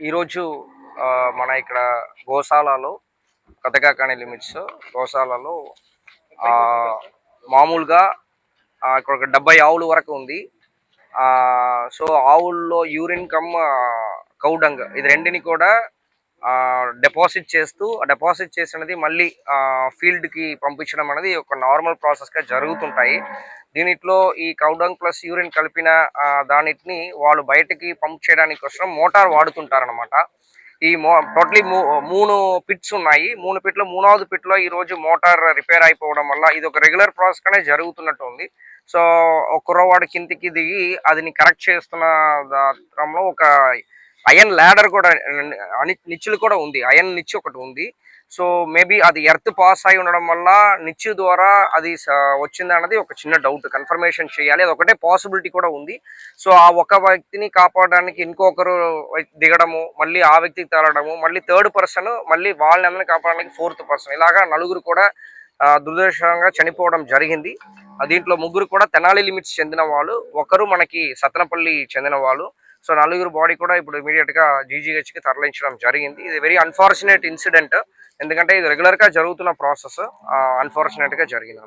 ఈరోజు మన ఇక్కడ గోశాలలో కథకాకాని లిమిట్స్ గోశాలలో మామూలుగా ఇక్కడ ఒక 70 ఆవులు వరకు ఉంది. సో ఆవుల్లో యూరిన్ కమ్ కౌడంగ్ ఇది రెండిని కూడా డిపాజిట్ చేస్తూ డిపాజిట్ చేసినది మళ్ళీ ఫీల్డ్కి పంపించడం అనేది ఒక నార్మల్ ప్రాసెస్గా జరుగుతుంటాయి. దీనిలో ఈ కౌడంగ్ ప్లస్ యూరిన్ కలిపిన దానిని వాళ్ళు బయటకి పంప్ చేయడానికి కోసం మోటార్ వాడుతుంటారనమాట. ఈ టోటలీ 3 పిట్స్ ఉన్నాయి. 3 పిట్లో 3వ పిట్లో ఈరోజు మోటార్ రిపేర్ అయిపోవడం వల్ల ఇది ఒక రెగ్యులర్ ప్రాసెస్గానే జరుగుతున్నట్టు ఉంది. సో ఒక కుర్రవాడు కిందికి దిగి అదిని కరెక్ట్ చేస్తున్న క్రమంలో ఒక అయన్ ల్యాడర్ కూడా నిచ్చులు కూడా ఉంది. అయన్ నిచ్చు ఒకటి ఉంది. సో మేబీ అది ఎర్త్ పాస్ అయి ఉండడం వల్ల నిచ్చు ద్వారా అది వచ్చిందన్నది ఒక చిన్న డౌట్, కన్ఫర్మేషన్ చేయాలి. అది ఒకటే పాసిబిలిటీ కూడా ఉంది. సో ఆ ఒక వ్యక్తిని కాపాడడానికి ఇంకొకరు దిగడము, మళ్ళీ ఆ వ్యక్తికి తేలడము, మళ్ళీ థర్డ్ పర్సన్ మళ్ళీ వాళ్ళని అందరినీ కాపాడడానికి 4th పర్సన్, ఇలాగా 4 కూడా దురదృష్టంగా చనిపోవడం జరిగింది. దీంట్లో 3 కూడా తెనాలి లిమిట్స్ చెందిన వాళ్ళు, ఒకరు మనకి సత్తెనపల్లి చెందిన వాళ్ళు. సో 4 బాడీ కూడా ఇప్పుడు ఇమీడియట్గా జీజీహెచ్కి తరలించడం జరిగింది. ఇది వెరీ అన్ఫార్చునేట్ ఇన్సిడెంట్, ఎందుకంటే ఇది రెగ్యులర్గా జరుగుతున్న ప్రాసెస్, అన్ఫార్చునేట్గా జరిగింది.